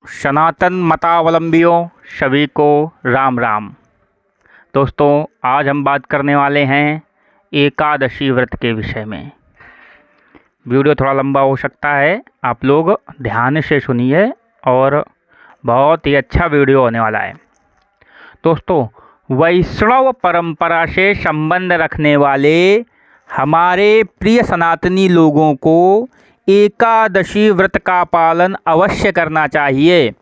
सनातन मतावलंबियों सभी को राम राम। दोस्तों, आज हम बात करने वाले हैं एकादशी व्रत के विषय में। वीडियो थोड़ा लंबा हो सकता है, आप लोग ध्यान से सुनिए और बहुत ही अच्छा वीडियो होने वाला है। दोस्तों, वैष्णव परंपरा से संबंध रखने वाले हमारे प्रिय सनातनी लोगों को एकादशी व्रत का पालन अवश्य करना चाहिए।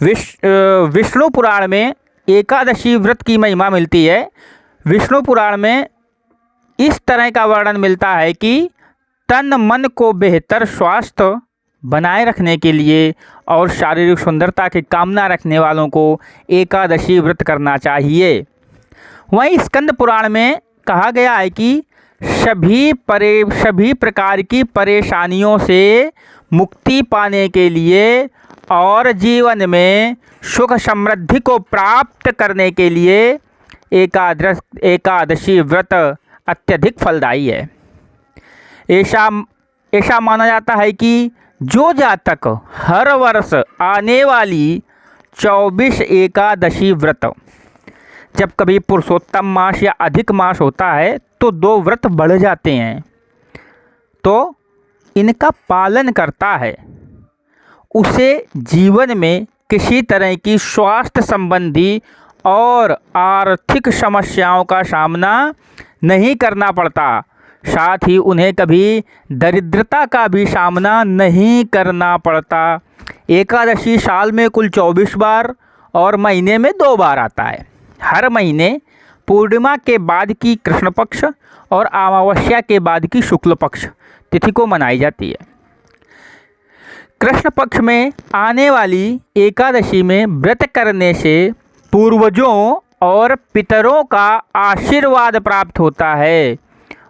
विष्णु पुराण में एकादशी व्रत की महिमा मिलती है। विष्णु पुराण में इस तरह का वर्णन मिलता है कि तन मन को बेहतर स्वास्थ्य बनाए रखने के लिए और शारीरिक सुंदरता की कामना रखने वालों को एकादशी व्रत करना चाहिए। वहीं स्कंद पुराण में कहा गया है कि सभी प्रकार की परेशानियों से मुक्ति पाने के लिए और जीवन में सुख समृद्धि को प्राप्त करने के लिए एकादशी व्रत अत्यधिक फलदायी है। ऐसा माना जाता है कि जो जातक हर वर्ष आने वाली 24 एकादशी व्रत, जब कभी पुरुषोत्तम मास या अधिक मास होता है तो 2 व्रत बढ़ जाते हैं, तो इनका पालन करता है, उसे जीवन में किसी तरह की स्वास्थ्य संबंधी और आर्थिक समस्याओं का सामना नहीं करना पड़ता। साथ ही उन्हें कभी दरिद्रता का भी सामना नहीं करना पड़ता। एकादशी साल में कुल 24 बार और महीने में 2 बार आता है। हर महीने पूर्णिमा के बाद की कृष्ण पक्ष और अमावस्या के बाद की शुक्ल पक्ष तिथि को मनाई जाती है। कृष्ण पक्ष में आने वाली एकादशी में व्रत करने से पूर्वजों और पितरों का आशीर्वाद प्राप्त होता है।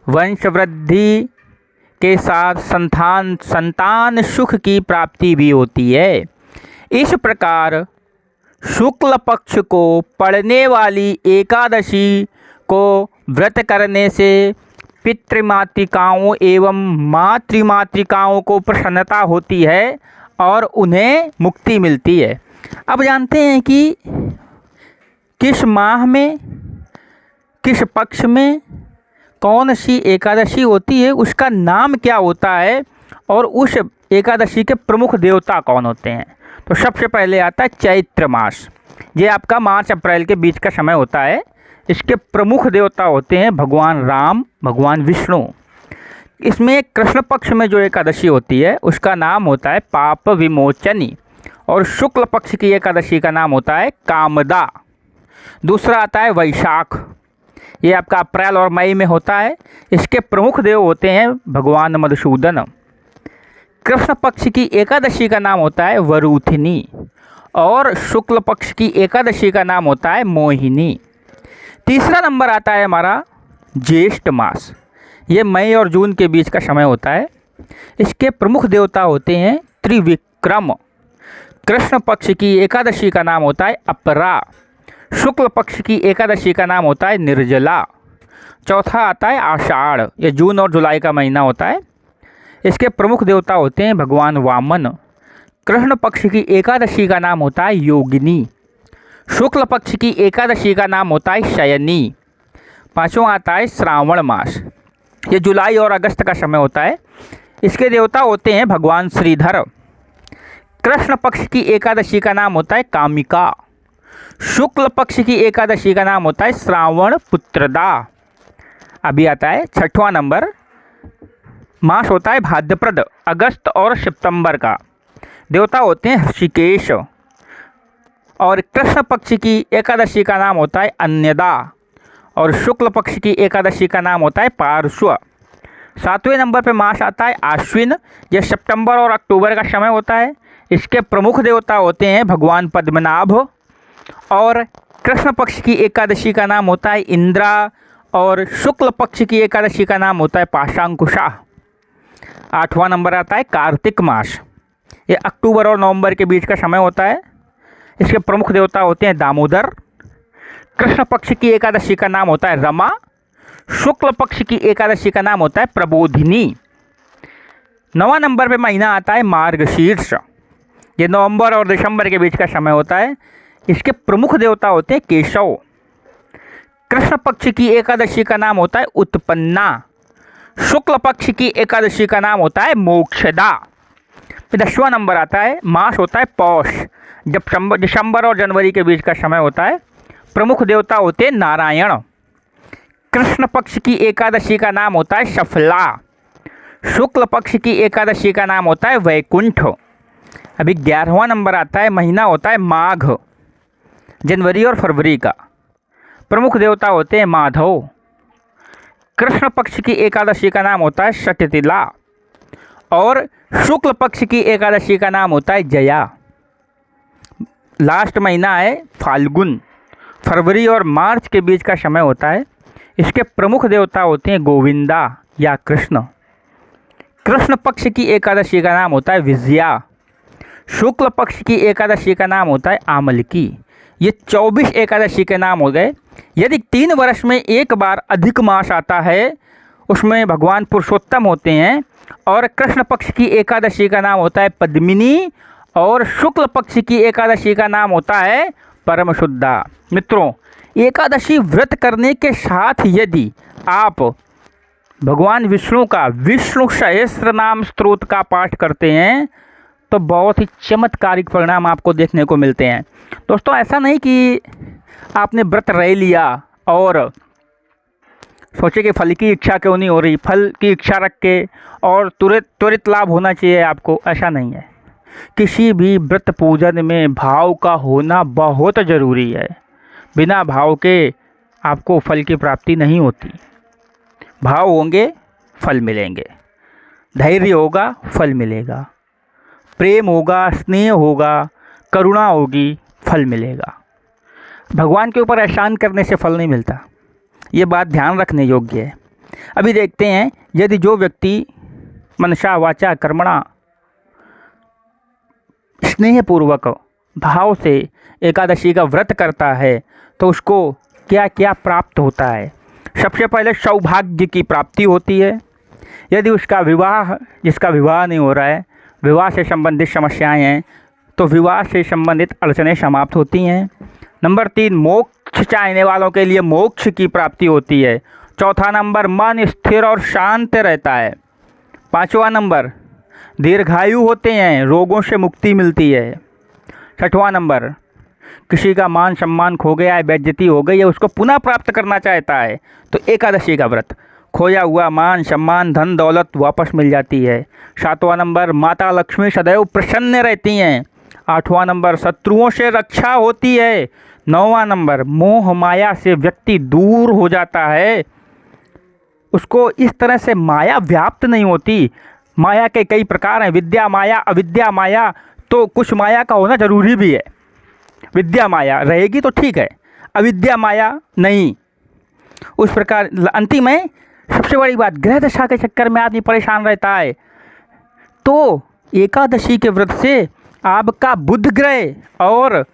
वंश वृद्धि के साथ संतान सुख की प्राप्ति भी होती है। इस प्रकार शुक्ल पक्ष को पड़ने वाली एकादशी को व्रत करने से पितृमातृकाओं एवं मातृमातृकाओं को प्रसन्नता होती है और उन्हें मुक्ति मिलती है। अब जानते हैं कि किस माह में, किस पक्ष में कौन सी एकादशी होती है, उसका नाम क्या होता है और उस एकादशी के प्रमुख देवता कौन होते हैं। तो सबसे पहले आता है चैत्र मास। ये आपका मार्च अप्रैल के बीच का समय होता है। इसके प्रमुख देवता होते हैं भगवान राम, भगवान विष्णु। इसमें कृष्ण पक्ष में जो एकादशी होती है उसका नाम होता है पाप विमोचनी और शुक्ल पक्ष की एकादशी का नाम होता है कामदा। दूसरा आता है वैशाख। ये आपका अप्रैल और मई में होता है। इसके प्रमुख देव होते हैं भगवान मधुसूदन। कृष्ण पक्ष की एकादशी का नाम होता है वरूथिनी और शुक्ल पक्ष की एकादशी का नाम होता है मोहिनी। तीसरा नंबर आता है हमारा ज्येष्ठ मास। ये मई और जून के बीच का समय होता है। इसके प्रमुख देवता होते हैं त्रिविक्रम। कृष्ण पक्ष की एकादशी का नाम होता है अपरा। शुक्ल पक्ष की एकादशी का नाम होता है निर्जला। चौथा आता है आषाढ़। ये जून और जुलाई का महीना होता है। इसके प्रमुख देवता होते हैं भगवान वामन। कृष्ण पक्ष की एकादशी का नाम होता है योगिनी। शुक्ल पक्ष की एकादशी का नाम होता है शयनी। पांचवा आता है श्रावण मास। ये जुलाई और अगस्त का समय होता है। इसके देवता होते हैं भगवान श्रीधर। कृष्ण पक्ष की एकादशी का नाम होता है कामिका। शुक्ल पक्ष की एकादशी का नाम होता है श्रावण पुत्रदा। अभी आता है 6वां नंबर। मास होता है भाद्रपद, अगस्त और सितंबर का। देवता होते हैं ऋषिकेश और कृष्ण पक्ष की एकादशी का नाम होता है अन्यदा और शुक्ल पक्ष की एकादशी का नाम होता है पार्श्व। 7वें नंबर पे मास आता है आश्विन। यह सितंबर और अक्टूबर का समय होता है। इसके प्रमुख देवता होते हैं भगवान पद्मनाभ और कृष्ण पक्ष की एकादशी का नाम होता है इंद्रा और शुक्ल पक्ष की एकादशी का नाम होता है पाशांकुशा। 8वां नंबर आता है कार्तिक मास। ये अक्टूबर और नवंबर के बीच का समय होता है। इसके प्रमुख देवता होते हैं दामोदर। कृष्ण पक्ष की एकादशी का नाम होता है रमा। शुक्ल पक्ष की एकादशी का नाम होता है प्रबोधिनी। 9वां नंबर पे महीना आता है मार्गशीर्ष। ये नवंबर और दिसंबर के बीच का समय होता है। इसके प्रमुख देवता होते हैं केशव। कृष्ण पक्ष की एकादशी का नाम होता है उत्पन्ना। शुक्ल पक्ष की एकादशी का नाम होता है मोक्षदा। 10वां नंबर आता है, मास होता है पौष। जब दिसंबर और जनवरी के बीच का समय होता है। प्रमुख देवता होते हैं नारायण। कृष्ण पक्ष की एकादशी का नाम होता है सफला। शुक्ल पक्ष की एकादशी का नाम होता है वैकुंठ। अभी 11वां नंबर आता है, महीना होता है माघ, जनवरी और फरवरी का। प्रमुख देवता होते हैं माधव। कृष्ण पक्ष की एकादशी का नाम होता है शततिला और शुक्ल पक्ष की एकादशी का नाम होता है जया। लास्ट महीना है फाल्गुन। फरवरी और मार्च के बीच का समय होता है। इसके प्रमुख देवता होते हैं गोविंदा या कृष्ण। कृष्ण पक्ष की एकादशी का नाम होता है विजया। शुक्ल पक्ष की एकादशी का नाम होता है आमलकी। ये 24 एकादशी के नाम हो गए। यदि 3 वर्ष में एक बार अधिक मास आता है उसमें भगवान पुरुषोत्तम होते हैं। और कृष्ण पक्ष की एकादशी का नाम होता है पद्मिनी और शुक्ल पक्ष की एकादशी का नाम होता है परम शुद्धा। मित्रों, एकादशी व्रत करने के साथ यदि आप भगवान विष्णु का विष्णु सहस्त्र नाम स्तोत्र का पाठ करते हैं तो बहुत ही चमत्कारिक परिणाम आपको देखने को मिलते हैं। दोस्तों, ऐसा नहीं कि आपने व्रत रह लिया और सोचे कि फल की इच्छा क्यों नहीं हो रही, फल की इच्छा रख के और त्वरित लाभ होना चाहिए आपको, ऐसा नहीं है। किसी भी व्रत पूजन में भाव का होना बहुत ज़रूरी है। बिना भाव के आपको फल की प्राप्ति नहीं होती। भाव होंगे, फल मिलेंगे। धैर्य होगा, फल मिलेगा। प्रेम होगा, स्नेह होगा, करुणा होगी, फल मिलेगा। भगवान के ऊपर एहसान करने से फल नहीं मिलता। ये बात ध्यान रखने योग्य है। अभी देखते हैं, यदि जो व्यक्ति मनसा वाचा कर्मणा स्नेहपूर्वक भाव से एकादशी का व्रत करता है तो उसको क्या क्या प्राप्त होता है। सबसे पहले सौभाग्य की प्राप्ति होती है। यदि उसका विवाह, जिसका विवाह नहीं हो रहा है, विवाह से संबंधित समस्याएं हैं तो विवाह से संबंधित अड़चनें समाप्त होती हैं। नंबर 3, मोक्ष चाहने वालों के लिए मोक्ष की प्राप्ति होती है। चौथा नंबर, मन स्थिर और शांत रहता है। 5वां नंबर, दीर्घायु होते हैं, रोगों से मुक्ति मिलती है। 6वां नंबर, किसी का मान सम्मान खो गया है, बेइज्जती हो गई है, उसको पुनः प्राप्त करना चाहता है तो एकादशी का व्रत, खोया हुआ मान सम्मान धन दौलत वापस मिल जाती है। 7वां नंबर, माता लक्ष्मी सदैव प्रसन्न रहती हैं। 8वां नंबर, शत्रुओं से रक्षा होती है। 9वां नंबर, मोह माया से व्यक्ति दूर हो जाता है। उसको इस तरह से माया व्याप्त नहीं होती। माया के कई प्रकार हैं, विद्या माया, अविद्या माया, तो कुछ माया का होना जरूरी भी है। विद्या माया रहेगी तो ठीक है, अविद्या माया नहीं। उस प्रकार अंतिम में सबसे बड़ी बात, ग्रह दशा के चक्कर में आदमी परेशान रहता है तो एकादशी के व्रत से आपका बुध ग्रह और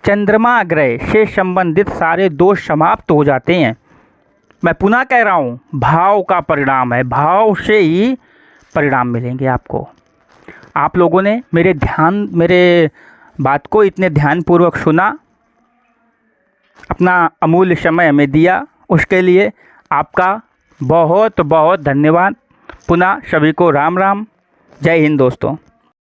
चंद्रमा ग्रह से संबंधित सारे दोष समाप्त हो जाते हैं। मैं पुनः कह रहा हूँ, भाव का परिणाम है, भाव से ही परिणाम मिलेंगे आपको। आप लोगों ने मेरे बात को इतने ध्यानपूर्वक सुना, अपना अमूल्य समय हमें दिया, उसके लिए आपका बहुत बहुत धन्यवाद। पुनः सभी को राम राम, जय हिंद दोस्तों।